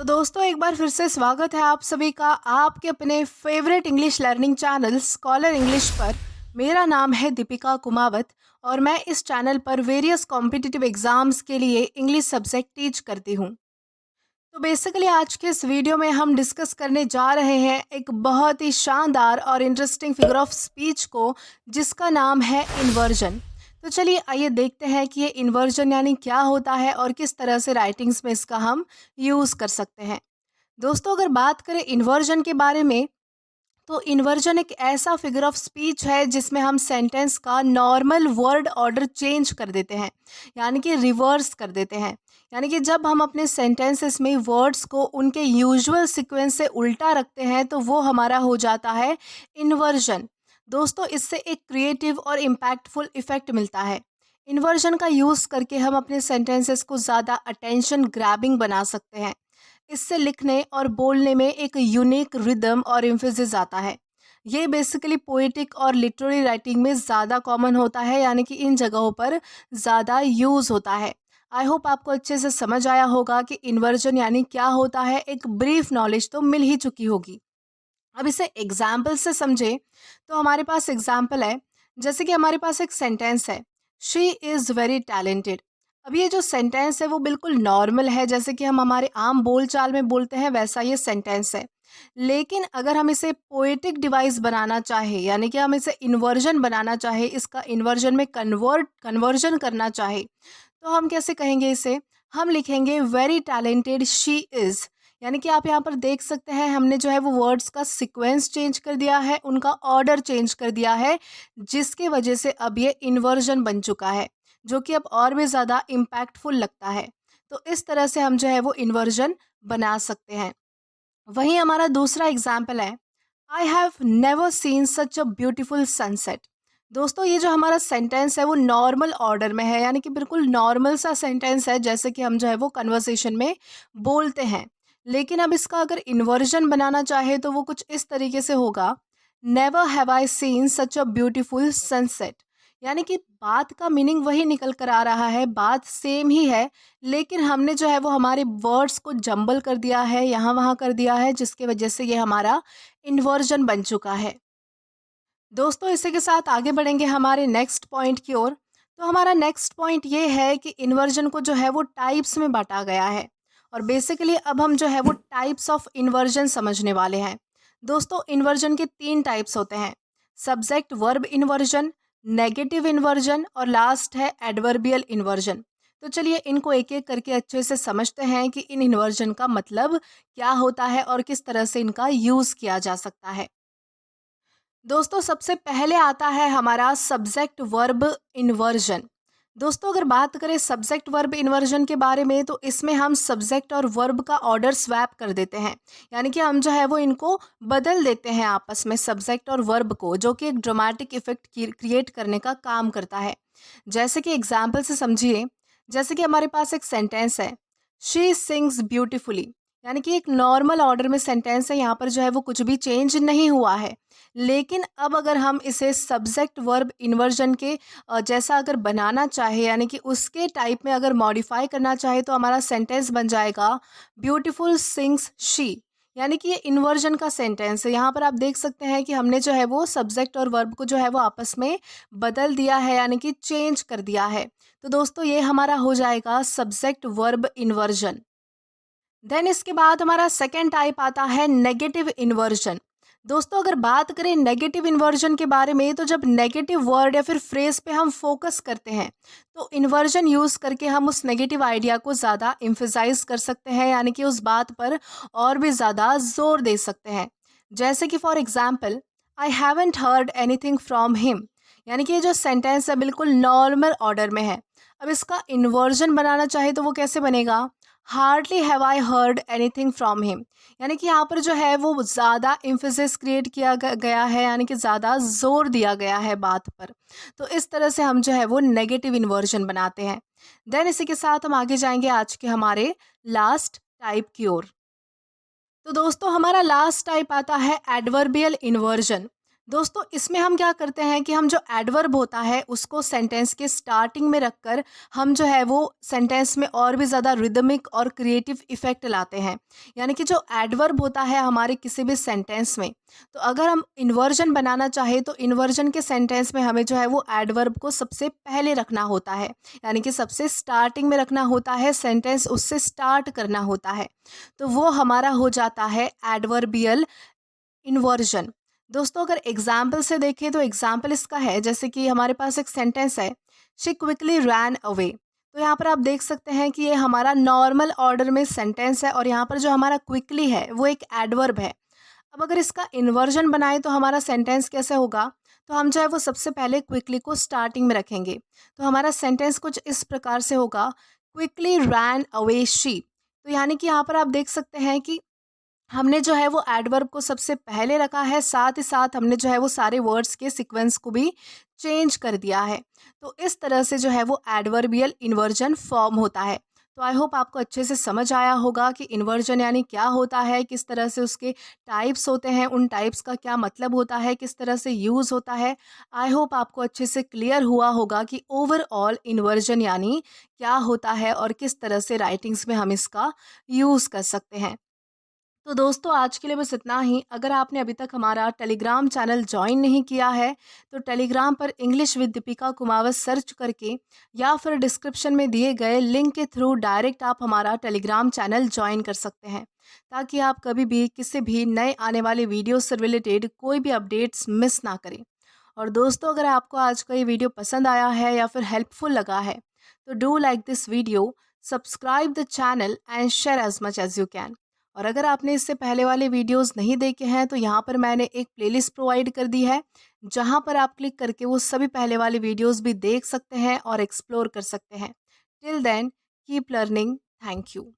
तो दोस्तों एक बार फिर से स्वागत है आप सभी का आपके अपने favourite English learning channel scholar English पर। मेरा नाम है दीपिका कुमावत और मैं इस चैनल पर वेरियस कॉम्पिटिटिव एग्जाम्स के लिए इंग्लिश सब्जेक्ट टीच करती हूँ। तो बेसिकली आज के इस वीडियो में हम डिस्कस करने जा रहे हैं एक बहुत ही शानदार और इंटरेस्टिंग फिगर ऑफ स्पीच को, जिसका नाम है इन्वर्जन। तो चलिए आइए देखते हैं कि ये इन्वर्जन यानी क्या होता है और किस तरह से राइटिंग्स में इसका हम यूज़ कर सकते हैं। दोस्तों अगर बात करें इन्वर्जन के बारे में, तो इन्वर्जन एक ऐसा फिगर ऑफ स्पीच है जिसमें हम सेंटेंस का नॉर्मल वर्ड ऑर्डर चेंज कर देते हैं, यानी कि रिवर्स कर देते हैं। यानी कि जब हम अपने सेंटेंसेस में वर्ड्स को उनके यूजुअल सीक्वेंस से उल्टा रखते हैं तो वो हमारा हो जाता है इन्वर्जन। दोस्तों इससे एक क्रिएटिव और इम्पैक्टफुल इफेक्ट मिलता है। इन्वर्जन का यूज़ करके हम अपने सेंटेंसेस को ज़्यादा अटेंशन ग्रैबिंग बना सकते हैं। इससे लिखने और बोलने में एक यूनिक रिदम और एम्फेसिस आता है। ये बेसिकली पोएटिक और लिटरेरी राइटिंग में ज़्यादा कॉमन होता है, यानी कि इन जगहों पर ज़्यादा यूज़ होता है। आई होप आपको अच्छे से समझ आया होगा कि इन्वर्जन यानी क्या होता है। एक ब्रीफ नॉलेज तो मिल ही चुकी होगी। अब इसे एग्जाम्पल से समझे तो हमारे पास एग्जाम्पल है, जैसे कि हमारे पास एक सेंटेंस है, शी इज़ वेरी टैलेंटेड। अब ये जो सेंटेंस है वो बिल्कुल नॉर्मल है, जैसे कि हम हमारे आम बोलचाल में बोलते हैं वैसा ये सेंटेंस है। लेकिन अगर हम इसे पोएटिक डिवाइस बनाना चाहे, यानी कि हम इसे इन्वर्जन बनाना चाहे, इसका इन्वर्जन में कन्वर्जन करना चाहे, तो हम कैसे कहेंगे इसे? हम लिखेंगे वेरी टैलेंटेड शी इज़। यानी कि आप यहाँ पर देख सकते हैं हमने जो है वो वर्ड्स का सीक्वेंस चेंज कर दिया है, उनका ऑर्डर चेंज कर दिया है, जिसके वजह से अब ये इन्वर्जन बन चुका है, जो कि अब और भी ज़्यादा इम्पैक्टफुल लगता है। तो इस तरह से हम जो है वो इन्वर्जन बना सकते हैं। वहीं हमारा दूसरा एग्जाम्पल है, I have never seen such a beautiful sunset. दोस्तों ये जो हमारा सेंटेंस है वो नॉर्मल ऑर्डर में है, यानी कि बिल्कुल नॉर्मल सा सेंटेंस है, जैसे कि हम जो है वो कन्वर्सेशन में बोलते हैं। लेकिन अब इसका अगर इन्वर्जन बनाना चाहे तो वो कुछ इस तरीके से होगा, never have I seen such a beautiful sunset. यानी कि बात का मीनिंग वही निकल कर आ रहा है, बात सेम ही है, लेकिन हमने जो है वो हमारे वर्ड्स को जंबल कर दिया है, यहाँ वहाँ कर दिया है, जिसकी वजह से ये हमारा इन्वर्जन बन चुका है। दोस्तों इसी के साथ आगे बढ़ेंगे हमारे नेक्स्ट पॉइंट की ओर। तो हमारा नेक्स्ट पॉइंट ये है कि इन्वर्जन को जो है वो टाइप्स में बांटा गया है, और बेसिकली अब हम जो है वो टाइप्स ऑफ इन्वर्जन समझने वाले हैं। दोस्तों इन्वर्जन के 3 टाइप्स होते हैं, subject verb inversion, negative inversion और लास्ट है एडवर्बियल इन्वर्जन। तो चलिए इनको एक एक करके अच्छे से समझते हैं कि इन इन्वर्जन का मतलब क्या होता है और किस तरह से इनका यूज़ किया जा सकता है। दोस्तों सबसे पहले आता है हमारा सब्जेक्ट वर्ब इन्वर्जन। दोस्तों अगर बात करें सब्जेक्ट वर्ब इन्वर्जन के बारे में, तो इसमें हम सब्जेक्ट और वर्ब का ऑर्डर स्वैप कर देते हैं, यानी कि हम जो है वो इनको बदल देते हैं आपस में, सब्जेक्ट और वर्ब को, जो कि एक ड्रामेटिक इफेक्ट क्रिएट करने का काम करता है। जैसे कि एग्जाम्पल से समझिए, जैसे कि हमारे पास एक सेंटेंस है, शी सिंग्स ब्यूटिफुली। यानी कि एक नॉर्मल ऑर्डर में सेंटेंस है, यहाँ पर जो है वो कुछ भी चेंज नहीं हुआ है। लेकिन अब अगर हम इसे सब्जेक्ट वर्ब इन्वर्जन के जैसा अगर बनाना चाहे, यानी कि उसके टाइप में अगर मॉडिफाई करना चाहे, तो हमारा सेंटेंस बन जाएगा ब्यूटीफुल सिंग्स शी। यानी कि ये इन्वर्जन का सेंटेंस है। यहाँ पर आप देख सकते हैं कि हमने जो है वो सब्जेक्ट और वर्ब को जो है वो आपस में बदल दिया है, यानी कि चेंज कर दिया है। तो दोस्तों ये हमारा हो जाएगा सब्जेक्ट वर्ब इन्वर्जन। देन इसके बाद हमारा सेकेंड टाइप आता है नेगेटिव इन्वर्जन। दोस्तों अगर बात करें नेगेटिव इन्वर्जन के बारे में, तो जब नेगेटिव वर्ड या फिर फ्रेज पे हम फोकस करते हैं, तो इन्वर्जन यूज़ करके हम उस नेगेटिव आइडिया को ज़्यादा एम्फेसाइज कर सकते हैं, यानी कि उस बात पर और भी ज़्यादा जोर दे सकते हैं। जैसे कि for example, I haven't heard anything from him. यानी कि ये जो सेंटेंस है बिल्कुल नॉर्मल ऑर्डर में है। अब इसका इन्वर्जन बनाना चाहे तो वो कैसे बनेगा, hardly have I heard anything from him. यानी कि यहाँ पर जो है वो ज़्यादा एम्फेसिस क्रिएट किया गया है, यानी कि ज़्यादा जोर दिया गया है बात पर। तो इस तरह से हम जो है वो नेगेटिव इन्वर्जन बनाते हैं। देन इसी के साथ हम आगे जाएंगे आज के हमारे लास्ट टाइप की ओर। तो दोस्तों हमारा लास्ट टाइप आता है एडवर्बियल इन्वर्जन। दोस्तों इसमें हम क्या करते हैं कि हम जो एडवर्ब होता है उसको सेंटेंस के स्टार्टिंग में रखकर हम जो है वो सेंटेंस में और भी ज़्यादा रिदमिक और क्रिएटिव इफेक्ट लाते हैं। यानी कि जो एडवर्ब होता है हमारे किसी भी सेंटेंस में, तो अगर हम इन्वर्जन बनाना चाहे तो इन्वर्जन के सेंटेंस में हमें जो है वो एडवर्ब को सबसे पहले रखना होता है, यानी कि सबसे स्टार्टिंग में रखना होता है, सेंटेंस उससे स्टार्ट करना होता है। तो वो हमारा हो जाता है एडवर्बियल इन्वर्जन। दोस्तों अगर एग्जाम्पल से देखें तो एग्जाम्पल इसका है, जैसे कि हमारे पास एक सेंटेंस है, शी क्विकली रैन अवे। तो यहाँ पर आप देख सकते हैं कि ये हमारा नॉर्मल ऑर्डर में सेंटेंस है और यहाँ पर जो हमारा क्विकली है वो एक एडवर्ब है। अब अगर इसका इन्वर्जन बनाए तो हमारा सेंटेंस कैसे होगा, तो हम जो है वो सबसे पहले क्विकली को स्टार्टिंग में रखेंगे। तो हमारा सेंटेंस कुछ इस प्रकार से होगा, क्विकली रैन अवे शी। तो यानी कि यहाँ पर आप देख सकते हैं कि हमने जो है वो एडवर्ब को सबसे पहले रखा है, साथ ही साथ हमने जो है वो सारे वर्ड्स के सीक्वेंस को भी चेंज कर दिया है। तो इस तरह से जो है वो एडवर्बियल इन्वर्जन फॉर्म होता है। तो आई होप आपको अच्छे से समझ आया होगा कि इन्वर्जन यानी क्या होता है, किस तरह से उसके टाइप्स होते हैं, उन टाइप्स का क्या मतलब होता है, किस तरह से यूज़ होता है। आई होप आपको अच्छे से क्लियर हुआ होगा कि ओवरऑल इन्वर्जन यानी क्या होता है और किस तरह से राइटिंग्स में हम इसका यूज़ कर सकते हैं। तो दोस्तों आज के लिए बस इतना ही। अगर आपने अभी तक हमारा टेलीग्राम चैनल ज्वाइन नहीं किया है तो टेलीग्राम पर English with Deepika Kumawat search करके या फिर डिस्क्रिप्शन में दिए गए लिंक के थ्रू डायरेक्ट आप हमारा टेलीग्राम चैनल ज्वाइन कर सकते हैं, ताकि आप कभी भी किसी भी नए आने वाले वीडियो से रिलेटेड कोई भी अपडेट्स मिस ना करें। और दोस्तों अगर आपको आज का ये वीडियो पसंद आया है या फिर हेल्पफुल लगा है तो do like this video, subscribe the channel and share as much as you can. और अगर आपने इससे पहले वाले वीडियोस नहीं देखे हैं तो यहाँ पर मैंने एक प्लेलिस्ट प्रोवाइड कर दी है, जहाँ पर आप क्लिक करके वो सभी पहले वाले वीडियोस भी देख सकते हैं और एक्सप्लोर कर सकते हैं। Till then keep learning. Thank you.